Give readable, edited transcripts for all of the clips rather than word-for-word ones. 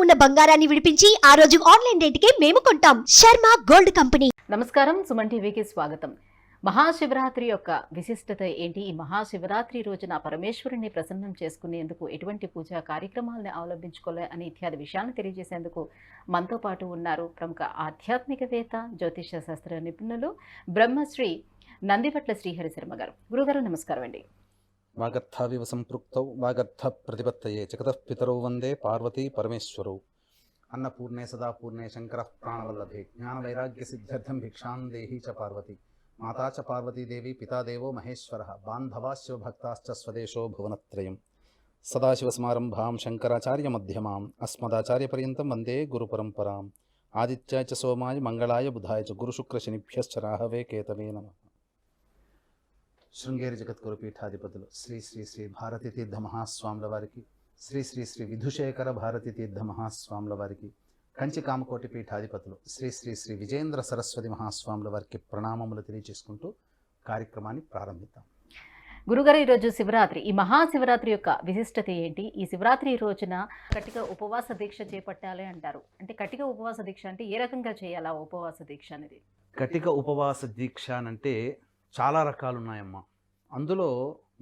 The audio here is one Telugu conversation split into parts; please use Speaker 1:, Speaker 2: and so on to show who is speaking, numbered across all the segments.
Speaker 1: ఉన్న బంగారాన్ని విడిపించి ఆ రోజు ఆన్లైన్ రేటుకే మేము కొంటాం. Sharma gold company.
Speaker 2: నమస్కారం, సుమన్ టీవీకి స్వాగతం. మహాశివరాత్రి యొక్క విశిష్టత ఏంటి? ఈ మహాశివరాత్రి రోజున పరమేశ్వరుని ప్రసన్నం చేసుకునేందుకు ఎటువంటి పూజా కార్యక్రమాలను అవలంబించుకోవాలి అని ఇత్యాది విషయాలను తెలియజేసేందుకు మనతో పాటు ఉన్నారు ప్రముఖ ఆధ్యాత్మికవేత్త, జ్యోతిష శాస్త్ర నిపుణులు బ్రహ్మశ్రీ నందిపట్ల శ్రీహరి శర్మ గారు. గురుగారు నమస్కారం అండి.
Speaker 3: వాగర్థావివ సంపృక్తౌ వాగర్థ ప్రతిపత్తయే జగతః పితరౌ వందే పార్వతీ పరమేశ్వరౌ. అన్నపూర్ణే సదాపూర్ణే శంకర ప్రాణవల్లభే జ్ఞాన వైరాగ్య సిద్ధ్యర్థం భిక్షాం దేహి చ పార్వతి. మాతా చ పార్వతీదేవి పితాదేవో మహేశ్వరః బాంధవా శివభక్తాశ్చ స్వదేశో భువనత్రయం. సదాశివసమారంభాం శంకరాచార్య మధ్యమాం అస్మదాచార్యపర్యంతం వందే గురుపరంపరాం. ఆదిత్యాయ చ సోమాయ మంగళాయ బుధాయ చ గురుశుక్రశనిభ్యశ్చ రాహవే కేతవే నమః. శృంగేరి జగద్గురు పీఠాధిపతులు శ్రీ శ్రీ శ్రీ భారతీ తీర్థ మహాస్వాముల వారికి, శ్రీ శ్రీ శ్రీ విధుశేఖర భారతీ తీర్థ మహాస్వాముల వారికి, కంచి కామకోటి పీఠాధిపతులు శ్రీ శ్రీ శ్రీ విజేంద్ర సరస్వతి మహాస్వాముల వారికి ప్రణామములు తెలియజేసుకుంటూ కార్యక్రమాన్ని ప్రారంభిద్దాం.
Speaker 2: గురుగారు, ఈరోజు శివరాత్రి, ఈ మహాశివరాత్రి యొక్క విశిష్టత ఏంటి? ఈ శివరాత్రి రోజున కటిక ఉపవాస దీక్ష చేపట్టాలి అంటారు. అంటే కటిక ఉపవాస దీక్ష అంటే ఏ రకంగా చేయాలా ఉపవాస దీక్ష అనేది?
Speaker 3: కటిక ఉపవాస దీక్ష అంటే చాలా రకాలు ఉన్నాయమ్మా. అందులో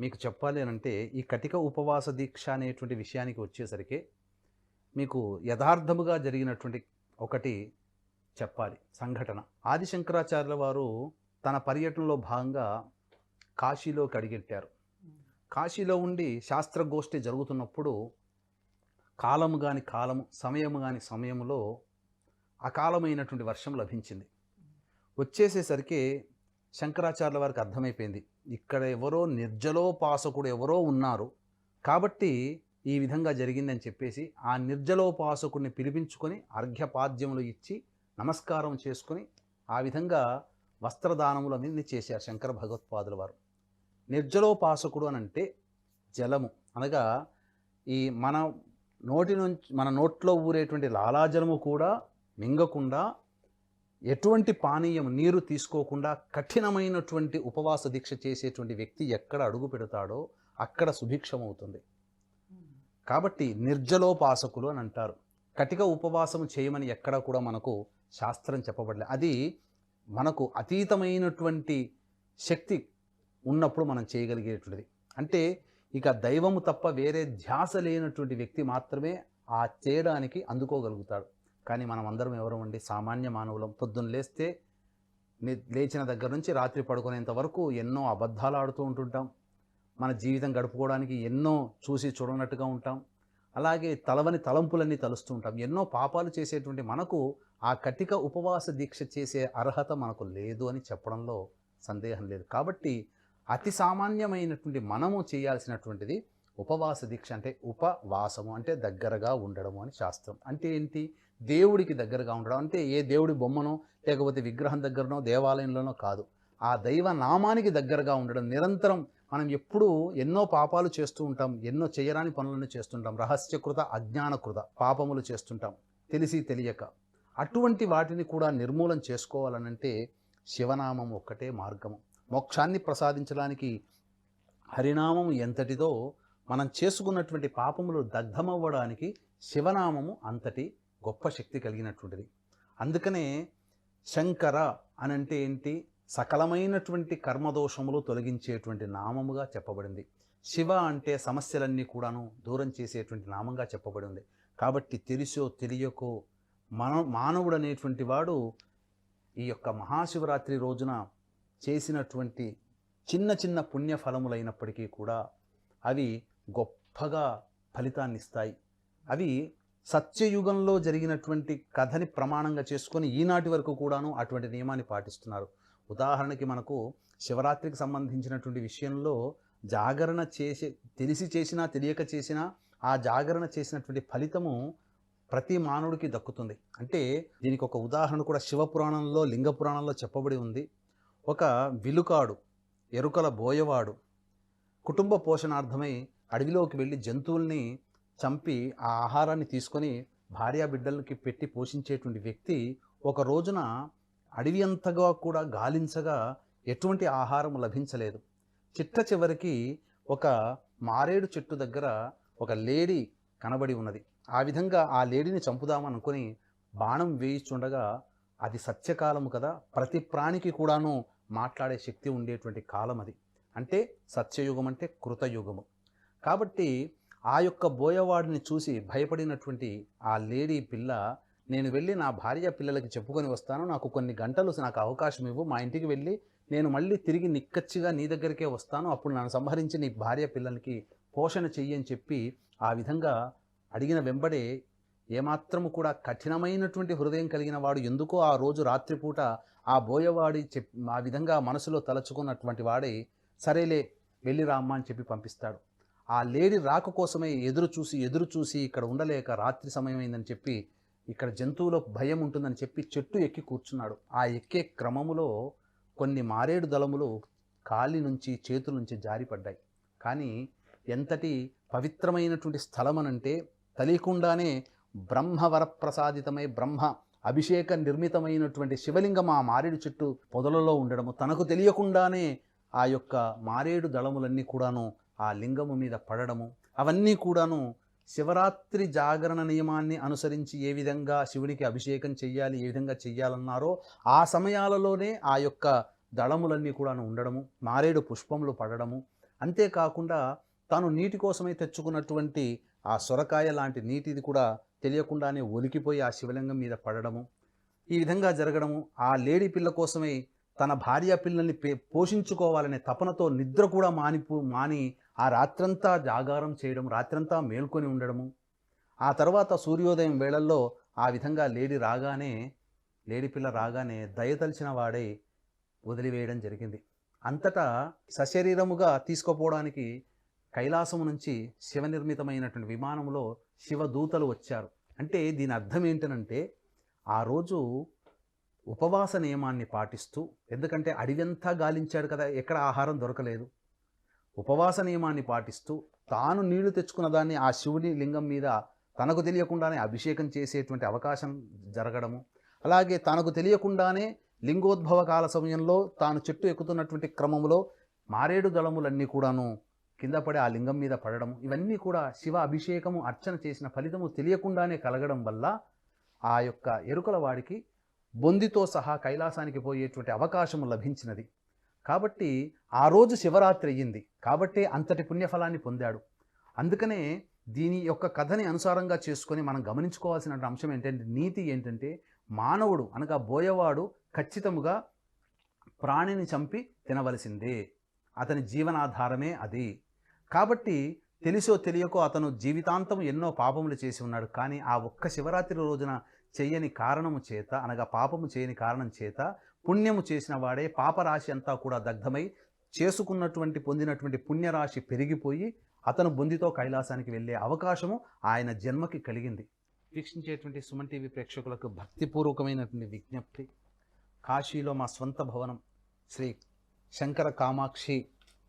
Speaker 3: మీకు చెప్పాలి అనంటే ఈ కటిక ఉపవాస దీక్ష అనేటువంటి విషయానికి వచ్చేసరికి మీకు యథార్థముగా జరిగినటువంటి ఒకటి చెప్పాలి సంఘటన. ఆదిశంకరాచార్యుల వారు తన పర్యటనలో భాగంగా కాశీలోకి అడిగెట్టారు. కాశీలో ఉండి శాస్త్రగోష్ఠి జరుగుతున్నప్పుడు కాలము కాని కాలము, సమయము కాని సమయంలో అకాలమైనటువంటి వర్షం లభించింది. వచ్చేసేసరికి శంకరాచార్యుల వారికి అర్థమైపోయింది, ఇక్కడ ఎవరో నిర్జలోపాసకుడు ఎవరో ఉన్నారు కాబట్టి ఈ విధంగా జరిగిందని చెప్పేసి ఆ నిర్జలోపాసకుడిని పిలిపించుకొని అర్ఘ్యపాద్యములు ఇచ్చి నమస్కారం చేసుకొని ఆ విధంగా వస్త్రదానములు అనేది చేశారు శంకర భగవత్పాదుల వారు. నిర్జలోపాసకుడు అని అంటే జలము అనగా ఈ మన నోట్లో ఊరేటువంటి లాలాజలము కూడా మింగకుండా, ఎటువంటి పానీయం నీరు తీసుకోకుండా కఠినమైనటువంటి ఉపవాస దీక్ష చేసేటువంటి వ్యక్తి ఎక్కడ అడుగు పెడతాడో అక్కడ సుభిక్షమవుతుంది. కాబట్టి నిర్జలోపాసకులు అని అంటారు. కటిక ఉపవాసము చేయమని ఎక్కడ కూడా మనకు శాస్త్రం చెప్పబడలేదు. అది మనకు అతీతమైనటువంటి శక్తి ఉన్నప్పుడు మనం చేయగలిగేటువంటిది. అంటే ఇక దైవము తప్ప వేరే ధ్యాస లేనటువంటి వ్యక్తి మాత్రమే ఆ చేయడానికి అందుకోగలుగుతాడు. కానీ మనం అందరం ఎవరు అండి? సామాన్య మానవులం. పొద్దున్న లేచిన దగ్గర నుంచి రాత్రి పడుకునేంత వరకు ఎన్నో అబద్ధాలు ఆడుతూ ఉంటుంటాం. మన జీవితం గడుపుకోవడానికి ఎన్నో చూసి చూడనట్టుగా ఉంటాం. అలాగే తలవని తలంపులన్నీ తలుస్తూ ఉంటాం. ఎన్నో పాపాలు చేసేటువంటి మనకు ఆ కటిక ఉపవాస దీక్ష చేసే అర్హత మనకు లేదు అని చెప్పడంలో సందేహం లేదు. కాబట్టి అతి సామాన్యమైనటువంటి మనము చేయాల్సినటువంటిది ఉపవాస దీక్ష. అంటే ఉపవాసము అంటే దగ్గరగా ఉండడము అని శాస్త్రం. అంటే ఏంటి? దేవుడికి దగ్గరగా ఉండడం. అంటే ఏ దేవుడి బొమ్మనో లేకపోతే విగ్రహం దగ్గరనో దేవాలయంలోనో కాదు, ఆ దైవ నామానికి దగ్గరగా ఉండడం. నిరంతరం మనం ఎప్పుడూ ఎన్నో పాపాలు చేస్తూ ఉంటాం, ఎన్నో చేయరాని పనులను చేస్తుంటాం, రహస్యకృత అజ్ఞానకృత పాపములు చేస్తుంటాం తెలిసి తెలియక. అటువంటి వాటిని కూడా నిర్మూలన చేసుకోవాలనంటే శివనామం ఒక్కటే మార్గము. మోక్షాన్ని ప్రసాదించడానికి హరినామము ఎంతటిదో మనం చేసుకున్నటువంటి పాపములు దగ్ధమవ్వడానికి శివనామము అంతటి గొప్ప శక్తి కలిగినటువంటిది. అందుకనే శంకర అనంటే ఏంటి? సకలమైనటువంటి కర్మదోషములు తొలగించేటువంటి నామముగా చెప్పబడింది. శివ అంటే సమస్యలన్నీ కూడాను దూరం చేసేటువంటి నామంగా చెప్పబడి ఉంది. కాబట్టి తెలిసో తెలియకో మానవుడు అనేటువంటి వాడు ఈ యొక్క మహాశివరాత్రి రోజున చేసినటువంటి చిన్న చిన్న పుణ్యఫలములైనప్పటికీ కూడా అవి గొప్పగా ఫలితాన్ని ఇస్తాయి. అవి సత్యయుగంలో జరిగినటువంటి కథని ప్రమాణంగా చేసుకొని ఈనాటి వరకు కూడాను అటువంటి నియమాన్ని పాటిస్తున్నారు. ఉదాహరణకి మనకు శివరాత్రికి సంబంధించినటువంటి విషయంలో జాగరణ తెలిసి చేసినా తెలియక చేసినా ఆ జాగరణ చేసినటువంటి ఫలితము ప్రతి మానవుడికి దక్కుతుంది. అంటే దీనికి ఒక ఉదాహరణ కూడా శివపురాణంలో, లింగ పురాణంలో చెప్పబడి ఉంది. ఒక విలుకాడు, ఎరుకల బోయవాడు కుటుంబ పోషణార్థమై అడవిలోకి వెళ్ళి జంతువుల్ని చంపి ఆ ఆహారాన్ని తీసుకొని భార్యా బిడ్డలకి పెట్టి పోషించేటువంటి వ్యక్తి ఒక రోజున అడవి అంతగా కూడా గాలించగా ఎటువంటి ఆహారం లభించలేదు. చిట్ట చివరికి ఒక మారేడు చెట్టు దగ్గర ఒక లేడీ కనబడి ఉన్నది. ఆ విధంగా ఆ లేడీని చంపుదామనుకొని బాణం వేయిచుండగా అది సత్యకాలము కదా, ప్రతి ప్రాణికి కూడాను మాట్లాడే శక్తి ఉండేటువంటి కాలం అది. అంటే సత్యయుగం అంటే కృతయుగము. కాబట్టి ఆ యొక్క బోయవాడిని చూసి భయపడినటువంటి ఆ లేడీ పిల్ల, నేను వెళ్ళి నా భార్య పిల్లలకి చెప్పుకొని వస్తాను, నాకు కొన్ని గంటలు నాకు అవకాశం ఇవ్వు, మా ఇంటికి వెళ్ళి నేను మళ్ళీ తిరిగి నిక్కచ్చిగా నీ దగ్గరికే వస్తాను, అప్పుడు నన్ను సంహరించి నీ భార్య పిల్లలకి పోషణ చెయ్యి అని చెప్పి ఆ విధంగా అడిగిన వెంబడే ఏమాత్రము కూడా కఠినమైనటువంటి హృదయం కలిగిన వాడు ఎందుకో ఆ రోజు రాత్రిపూట ఆ బోయవాడి ఆ విధంగా మనసులో తలచుకున్నటువంటి వాడే సరేలే వెళ్ళి రామ్మా అని చెప్పి పంపిస్తాడు. ఆ లేడీ రాక కోసమే ఎదురు చూసి ఇక్కడ ఉండలేక రాత్రి సమయం అయిందని చెప్పి, ఇక్కడ జంతువులో భయం ఉంటుందని చెప్పి చెట్టు ఎక్కి కూర్చున్నాడు. ఆ ఎక్కే క్రమములో కొన్ని మారేడు దళములు కాలి నుంచి చేతుల నుంచి జారిపడ్డాయి. కానీ ఎంతటి పవిత్రమైనటువంటి స్థలం అనంటే తెలియకుండానే బ్రహ్మవరప్రసాదితమై బ్రహ్మ అభిషేక నిర్మితమైనటువంటి శివలింగం ఆ మారేడు చెట్టు పొదలలో ఉండడము, తనకు తెలియకుండానే ఆ యొక్క మారేడు దళములన్నీ కూడాను ఆ లింగము మీద పడడము, అవన్నీ కూడాను శివరాత్రి జాగరణ నియమాన్ని అనుసరించి ఏ విధంగా శివునికి అభిషేకం చెయ్యాలి, ఏ విధంగా చెయ్యాలన్నారో ఆ సమయాలలోనే ఆ యొక్క దళములన్నీ కూడాను ఉండడము, మారేడు పుష్పములు పడడము. అంతేకాకుండా తాను నీటి కోసమై తెచ్చుకున్నటువంటి ఆ సొరకాయ లాంటి నీటిది కూడా తెలియకుండానే ఒలికిపోయి ఆ శివలింగం మీద పడడము, ఈ విధంగా జరగడము. ఆ లేడీ పిల్ల కోసమై తన భార్య పిల్లల్ని పోషించుకోవాలనే తపనతో నిద్ర కూడా మాని ఆ రాత్రంతా జాగారం చేయడం, రాత్రంతా మేల్కొని ఉండడము. ఆ తర్వాత సూర్యోదయం వేళల్లో ఆ విధంగా లేడీ పిల్ల రాగానే దయతలిచిన వాడై వదిలివేయడం జరిగింది. అంతటా సశరీరముగా తీసుకుపోవడానికి కైలాసము నుంచి శివనిర్మితమైనటువంటి విమానంలో శివదూతలు వచ్చారు. అంటే దీని అర్థం ఏంటనంటే ఆ రోజు ఉపవాస నియమాన్ని పాటిస్తూ, ఎందుకంటే అడివంతా గాలించాడు కదా, ఎక్కడ ఆహారం దొరకలేదు, ఉపవాస నియమాన్ని పాటిస్తూ తాను నీళ్లు తెచ్చుకున్న దాన్ని ఆ శివుని లింగం మీద తనకు తెలియకుండానే అభిషేకం చేసేటువంటి అవకాశం జరగడము, అలాగే తనకు తెలియకుండానే లింగోద్భవ కాల సమయంలో తాను చెట్టు ఎక్కుతున్నటువంటి క్రమంలో మారేడు దళములన్నీ కూడాను కింద పడి ఆ లింగం మీద పడడం, ఇవన్నీ కూడా శివ అభిషేకము అర్చన చేసిన ఫలితము తెలియకుండానే కలగడం వల్ల ఆ యొక్క ఎరుకల వాడికి బొందితో సహా కైలాసానికి పోయేటువంటి అవకాశము లభించినది. కాబట్టి ఆ రోజు శివరాత్రి అయ్యింది కాబట్టి అంతటి పుణ్యఫలాన్ని పొందాడు. అందుకనే దీని యొక్క కథని అనుసారంగా చేసుకొని మనం గమనించుకోవాల్సిన అంశం ఏంటంటే, నీతి ఏంటంటే, మానవుడు అనగా బోయవాడు ఖచ్చితముగా ప్రాణిని చంపి తినవలసిందే, అతని జీవనాధారమే అది. కాబట్టి తెలిసో తెలియకో అతను జీవితాంతం ఎన్నో పాపములు చేసి ఉన్నాడు. కానీ ఆ ఒక్క శివరాత్రి రోజున చెయ్యని కారణము చేత, అనగా పాపము చేయని కారణం చేత పుణ్యము చేసిన వాడే పాపరాశి అంతా కూడా దగ్ధమై పొందినటువంటి పుణ్యరాశి పెరిగిపోయి అతను బొందితో కైలాసానికి వెళ్ళే అవకాశము ఆయన జన్మకి కలిగింది. వీక్షించేటువంటి సుమన్ టీవీ ప్రేక్షకులకు భక్తిపూర్వకమైనటువంటి విజ్ఞప్తి. కాశీలో మా స్వంత భవనం శ్రీ శంకర కామాక్షి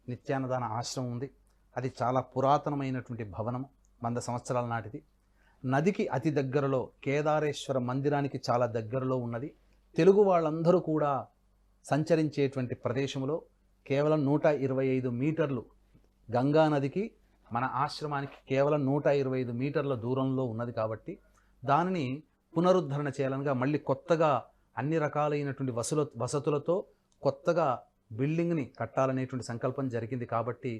Speaker 3: నిత్యాన్నదాన ఆశ్రమం ఉంది. అది చాలా పురాతనమైనటువంటి భవనం, 100 సంవత్సరాల నాటిది. నదికి అతి దగ్గరలో కేదారేశ్వర మందిరానికి చాలా దగ్గరలో ఉన్నది. తెలుగు వాళ్ళందరూ కూడా సంచరించేటువంటి ప్రదేశంలో కేవలం 125 మీటర్లు గంగా నదికి మన ఆశ్రమానికి కేవలం 125 మీటర్ల దూరంలో ఉన్నది. కాబట్టి దానిని పునరుద్ధరణ చేయాలనగా మళ్ళీ కొత్తగా అన్ని రకాలైనటువంటి వసతులతో కొత్తగా బిల్డింగ్ని కట్టాలనేటువంటి సంకల్పం జరిగింది. కాబట్టి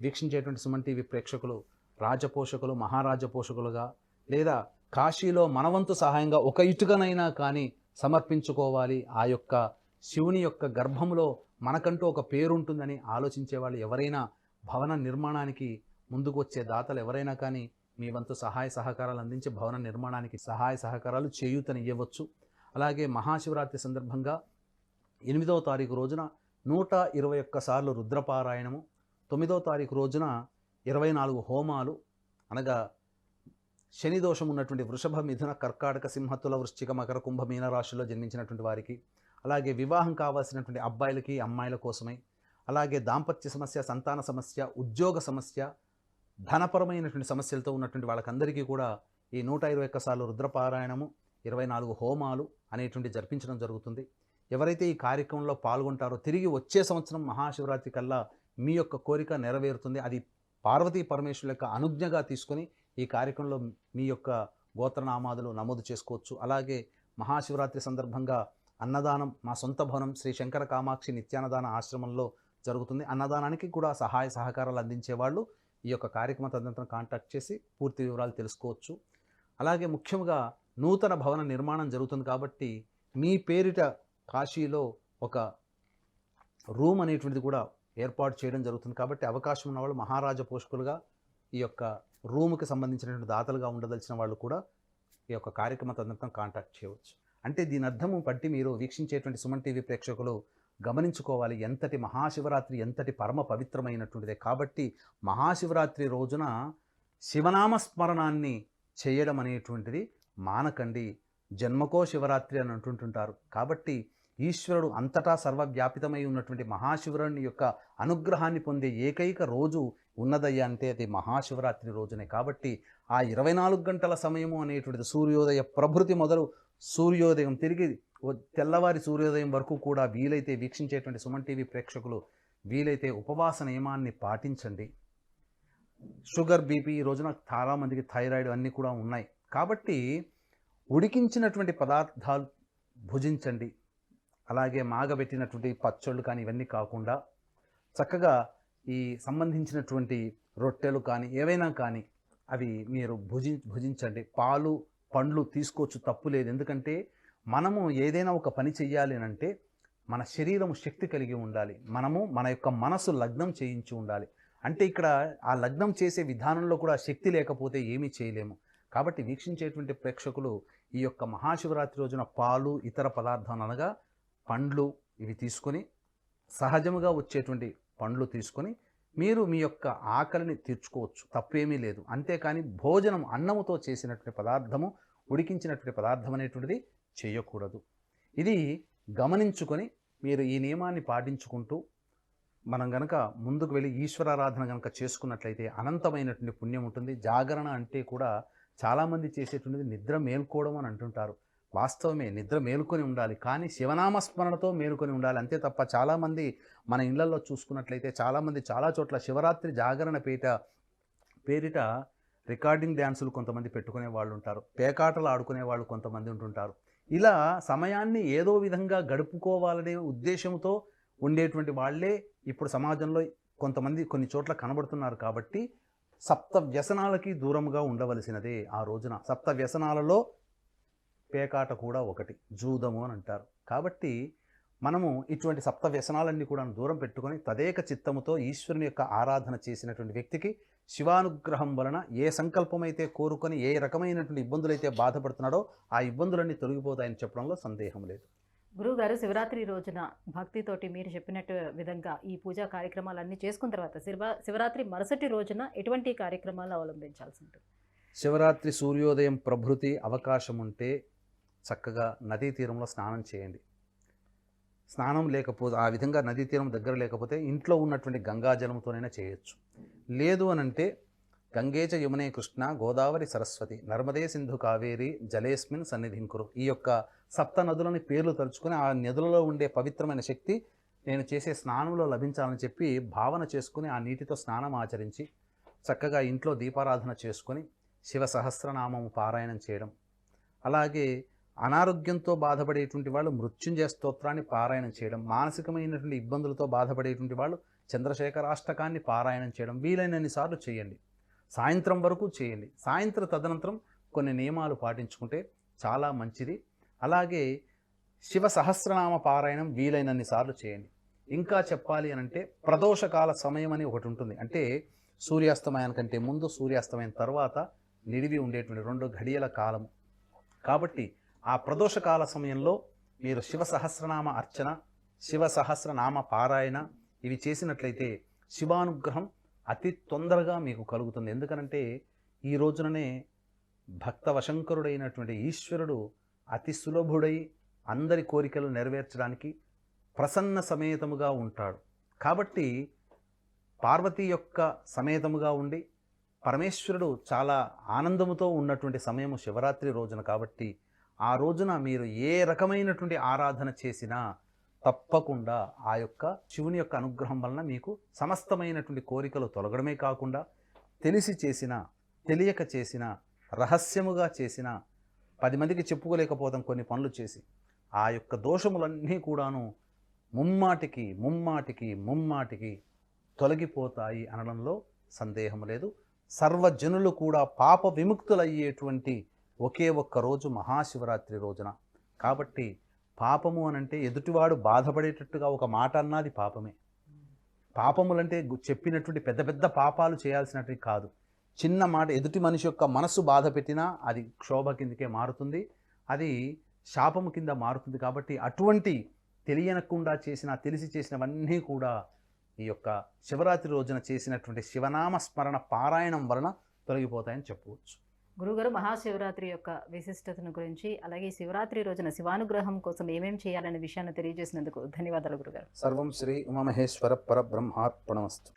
Speaker 3: వీక్షించేటువంటి సుమన్ టీవీ ప్రేక్షకులు రాజపోషకులు, మహారాజ పోషకులుగా లేదా కాశీలో మనవంతు సహాయంగా ఒక ఇటుకనైనా కానీ సమర్పించుకోవాలి, ఆ యొక్క శివుని యొక్క గర్భంలో మనకంటూ ఒక పేరుంటుందని ఆలోచించే వాళ్ళు ఎవరైనా, భవన నిర్మాణానికి ముందుకు వచ్చే దాతలు ఎవరైనా కానీ మీ వంతు సహాయ సహకారాలు అందించి భవన నిర్మాణానికి సహాయ సహకారాలు చేయూతని ఇవ్వవచ్చు. అలాగే మహాశివరాత్రి సందర్భంగా 8వ తారీఖు రోజున 121 సార్లు రుద్రపారాయణము, 9వ తారీఖు రోజున 24 హోమాలు, అనగా శని దోషం ఉన్నటువంటి వృషభ, మిథున, కర్కాటక, సింహతుల, వృశ్చిక, మకర, కుంభ, మీన రాశుల్లో జన్మించినటువంటి వారికి, అలాగే వివాహం కావాల్సినటువంటి అబ్బాయిలకి అమ్మాయిల కోసమై, అలాగే దాంపత్య సమస్య, సంతాన సమస్య, ఉద్యోగ సమస్య, ధనపరమైనటువంటి సమస్యలతో ఉన్నటువంటి వాళ్ళకందరికీ కూడా ఈ 121 సార్లు రుద్రపారాయణము, 24 హోమాలు అనేటువంటి జరిపించడం జరుగుతుంది. ఎవరైతే ఈ కార్యక్రమంలో పాల్గొంటారో తిరిగి వచ్చే సంవత్సరం మహాశివరాత్రి కల్లా మీ యొక్క కోరిక నెరవేరుతుంది. అది పార్వతీ పరమేశ్వరుల యొక్క అనుజ్ఞగా తీసుకొని ఈ కార్యక్రమంలో మీ యొక్క గోత్రనామాదులు నమోదు చేసుకోవచ్చు. అలాగే మహాశివరాత్రి సందర్భంగా అన్నదానం మా సొంత భవనం శ్రీ శంకర కామాక్షి నిత్యాన్నదాన ఆశ్రమంలో జరుగుతుంది. అన్నదానానికి కూడా సహాయ సహకారాలు అందించేవాళ్ళు ఈ యొక్క కార్యక్రమ తదనంతరం కాంటాక్ట్ చేసి పూర్తి వివరాలు తెలుసుకోవచ్చు. అలాగే ముఖ్యంగా నూతన భవన నిర్మాణం జరుగుతుంది కాబట్టి మీ పేరిట కాశీలో ఒక రూమ్ అనేటువంటిది కూడా ఏర్పాటు చేయడం జరుగుతుంది. కాబట్టి అవకాశం ఉన్న వాళ్ళు మహారాజా పోషకులుగా ఈ యొక్క రూమ్కి సంబంధించినటువంటి దాతలుగా ఉండదలిచిన వాళ్ళు కూడా ఈ యొక్క కార్యక్రమ తదనంతరం కాంటాక్ట్ చేయవచ్చు. అంటే దీని అర్థము బట్టి మీరు వీక్షించేటువంటి సుమన్ టీవీ ప్రేక్షకులు గమనించుకోవాలి, ఎంతటి మహాశివరాత్రి ఎంతటి పరమ పవిత్రమైనటువంటిదే. కాబట్టి మహాశివరాత్రి రోజున శివనామస్మరణాన్ని చేయడం అనేటువంటిది మానకండి. జన్మకో శివరాత్రి అని అంటుంటుంటారు. కాబట్టి ఈశ్వరుడు అంతటా సర్వవ్యాపితమై ఉన్నటువంటి మహాశివరుని యొక్క అనుగ్రహాన్ని పొందే ఏకైక రోజు ఉన్నదయ్యా అంటే అది మహాశివరాత్రి రోజునే. కాబట్టి ఆ 24 గంటల సమయము అనేటువంటిది సూర్యోదయ ప్రభృతి మొదలు సూర్యోదయం తిరిగి తెల్లవారి సూర్యోదయం వరకు కూడా వీలైతే వీక్షించేటువంటి సుమన్ టీవీ ప్రేక్షకులు వీలైతే ఉపవాస నియమాన్ని పాటించండి. షుగర్, బీపీ ఈ రోజున చాలామందికి థైరాయిడ్ అన్నీ కూడా ఉన్నాయి. కాబట్టి ఉడికించినటువంటి పదార్థాలు భుజించండి. అలాగే మాగబెట్టినటువంటి పచ్చళ్ళు కానీ ఇవన్నీ కాకుండా చక్కగా ఈ సంబంధించినటువంటి రొట్టెలు కానీ ఏవైనా కానీ అవి మీరు భుజించండి. పాలు, పండ్లు తీసుకోవచ్చు, తప్పు లేదు. ఎందుకంటే మనము ఏదైనా ఒక పని చెయ్యాలి అంటే మన శరీరం శక్తి కలిగి ఉండాలి. మనము మన యొక్క మనసు లగ్నం చేయించి ఉండాలి. అంటే ఇక్కడ ఆ లగ్నం చేసే విధానంలో కూడా శక్తి లేకపోతే ఏమీ చేయలేము. కాబట్టి వీక్షించేటువంటి ప్రేక్షకులు ఈ యొక్క మహాశివరాత్రి రోజున పాలు, ఇతర పదార్థాలు అనగా పండ్లు ఇవి తీసుకొని సహజముగా వచ్చేటువంటి పండ్లు తీసుకొని మీరు మీ యొక్క ఆకలిని తీర్చుకోవచ్చు, తప్పేమీ లేదు. అంతేకాని భోజనం అన్నముతో చేసినటువంటి పదార్థము, ఉడికించినటువంటి పదార్థం అనేటువంటిది చేయకూడదు. ఇది గమనించుకొని మీరు ఈ నియమాన్ని పాటించుకుంటూ మనం గనక ముందుకు వెళ్ళి ఈశ్వరారాధన గనక చేసుకున్నట్లయితే అనంతమైనటువంటి పుణ్యం ఉంటుంది. జాగరణ అంటే కూడా చాలామంది చేసేటువంటిది నిద్ర మేల్కోవడం అని అంటుంటారు. వాస్తవమే, నిద్ర మేలుకొని ఉండాలి, కానీ శివనామస్మరణతో మేలుకొని ఉండాలి. అంతే తప్ప చాలామంది మన ఇళ్లలో చూసుకున్నట్లయితే చాలామంది చాలా చోట్ల శివరాత్రి జాగరణ పేరిట రికార్డింగ్ డ్యాన్సులు కొంతమంది పెట్టుకునే వాళ్ళు ఉంటారు, పేకాటలు ఆడుకునే వాళ్ళు కొంతమంది ఉంటుంటారు. ఇలా సమయాన్ని ఏదో విధంగా గడుపుకోవాలనే ఉద్దేశంతో ఉండేటువంటి వాళ్ళే ఇప్పుడు సమాజంలో కొంతమంది కొన్ని చోట్ల కనబడుతున్నారు. కాబట్టి సప్త వ్యసనాలకి దూరంగా ఉండవలసినదే ఆ రోజున. సప్త వ్యసనాలలో పేకాట కూడా ఒకటి, జూదము అని అంటారు. కాబట్టి మనము ఇటువంటి సప్త వ్యసనాలన్నీ కూడా దూరం పెట్టుకొని తదేక చిత్తముతో ఈశ్వరుని యొక్క ఆరాధన చేసినటువంటి వ్యక్తికి శివానుగ్రహం వలన ఏ సంకల్పమైతే కోరుకొని ఏ రకమైనటువంటి ఇబ్బందులైతే బాధపడుతున్నాడో ఆ ఇబ్బందులన్నీ తొలగిపోతాయని చెప్పడంలో సందేహం లేదు.
Speaker 2: గురువుగారు, శివరాత్రి రోజున భక్తితోటి మీరు చెప్పినట్టు విధంగా ఈ పూజా కార్యక్రమాలన్నీ చేసుకున్న తర్వాత శివరాత్రి మరుసటి రోజున ఎటువంటి కార్యక్రమాలు అవలంబించాల్సి ఉంటుంది?
Speaker 3: శివరాత్రి సూర్యోదయం ప్రభృతి అవకాశం ఉంటే చక్కగా నదీ తీరంలో స్నానం చేయండి. స్నానం లేకపోతే ఆ విధంగా నదీ తీరం దగ్గర లేకపోతే ఇంట్లో ఉన్నటువంటి గంగాజలంతోనైనా చేయొచ్చు. లేదు అనంటే గంగేచ యమునే కృష్ణ గోదావరి సరస్వతి నర్మదే సింధు కావేరి జలేస్మిన్ సన్నిధింకురు. ఈ యొక్క సప్త నదులని పేర్లు తలుచుకొని ఆ నదులలో ఉండే పవిత్రమైన శక్తి నేను చేసే స్నానంలో లభించాలని చెప్పి భావన చేసుకుని ఆ నీటితో స్నానం ఆచరించి చక్కగా ఇంట్లో దీపారాధన చేసుకొని శివ సహస్రనామము పారాయణం చేయడం. అలాగే అనారోగ్యంతో బాధపడేటువంటి వాళ్ళు మృత్యుంజయ స్తోత్రాన్ని పారాయణం చేయడం, మానసికమైనటువంటి ఇబ్బందులతో బాధపడేటువంటి వాళ్ళు చంద్రశేఖరాష్టకాన్ని పారాయణం చేయడం వీలైనన్ని సార్లు చేయండి. సాయంత్రం వరకు చేయండి. సాయంత్రం తదనంతరం కొన్ని నియమాలు పాటించుకుంటే చాలా మంచిది. అలాగే శివ సహస్రనామ పారాయణం వీలైనన్ని సార్లు చేయండి. ఇంకా చెప్పాలి అనంటే ప్రదోషకాల సమయం అని ఒకటి ఉంటుంది. అంటే సూర్యాస్తమయానికంటే ముందు, సూర్యాస్తమయం తర్వాత నిడివి ఉండేటువంటి 2 ఘడియల కాలం. కాబట్టి ఆ ప్రదోషకాల సమయంలో మీరు శివ సహస్రనామ అర్చన, శివ సహస్రనామ పారాయణ ఇవి చేసినట్లయితే శివానుగ్రహం అతి తొందరగా మీకు కలుగుతుంది. ఎందుకనంటే ఈ రోజుననే భక్తవశంకరుడైనటువంటి ఈశ్వరుడు అతి సులభుడై అందరి కోరికలు నెరవేర్చడానికి ప్రసన్న సమేతముగా ఉంటాడు. కాబట్టి పార్వతీ యొక్క సమేతముగా ఉండి పరమేశ్వరుడు చాలా ఆనందముతో ఉన్నటువంటి సమయము శివరాత్రి రోజున. కాబట్టి ఆ రోజున మీరు ఏ రకమైనటువంటి ఆరాధన చేసినా తప్పకుండా ఆ యొక్క శివుని యొక్క అనుగ్రహం వలన మీకు సమస్తమైనటువంటి కోరికలు తొలగడమే కాకుండా తెలిసి చేసినా తెలియక చేసిన, రహస్యముగా చేసిన, 10 మందికి చెప్పుకోలేకపోతాం కొన్ని పనులు చేసి, ఆ యొక్క దోషములన్నీ కూడాను ముమ్మాటికి ముమ్మాటికి ముమ్మాటికి తొలగిపోతాయి అనడంలో సందేహం లేదు. సర్వజనులు కూడా పాప విముక్తులయ్యేటువంటి ఒకే ఒక్క రోజు మహాశివరాత్రి రోజున. కాబట్టి పాపము అనంటే ఎదుటివాడు బాధపడేటట్టుగా ఒక మాట అన్నది పాపమే. పాపములంటే చెప్పినటువంటి పెద్ద పెద్ద పాపాలు చేయాల్సినవి కాదు. చిన్న మాట ఎదుటి మనిషి యొక్క మనసు బాధ పెట్టినా అది క్షోభ కిందకే మారుతుంది, అది శాపము కింద మారుతుంది. కాబట్టి అటువంటి తెలియనకుండా చేసిన, తెలిసి చేసినవన్నీ కూడా ఈ యొక్క శివరాత్రి రోజున చేసినటువంటి శివనామ స్మరణ పారాయణం వలన తొలగిపోతాయని చెప్పవచ్చు.
Speaker 2: గురుగారు, మహాశివరాత్రి యొక్క విశిష్టతను గురించి, అలాగే శివరాత్రి రోజున శివానుగ్రహం కోసం ఏమేం చేయాలనే విషయాన్ని తెలియజేసినందుకు ధన్యవాదాలు గురుగారు.
Speaker 3: సర్వం శ్రీ ఉమామహేశ్వర పరబ్రహ్మార్పణమస్తు.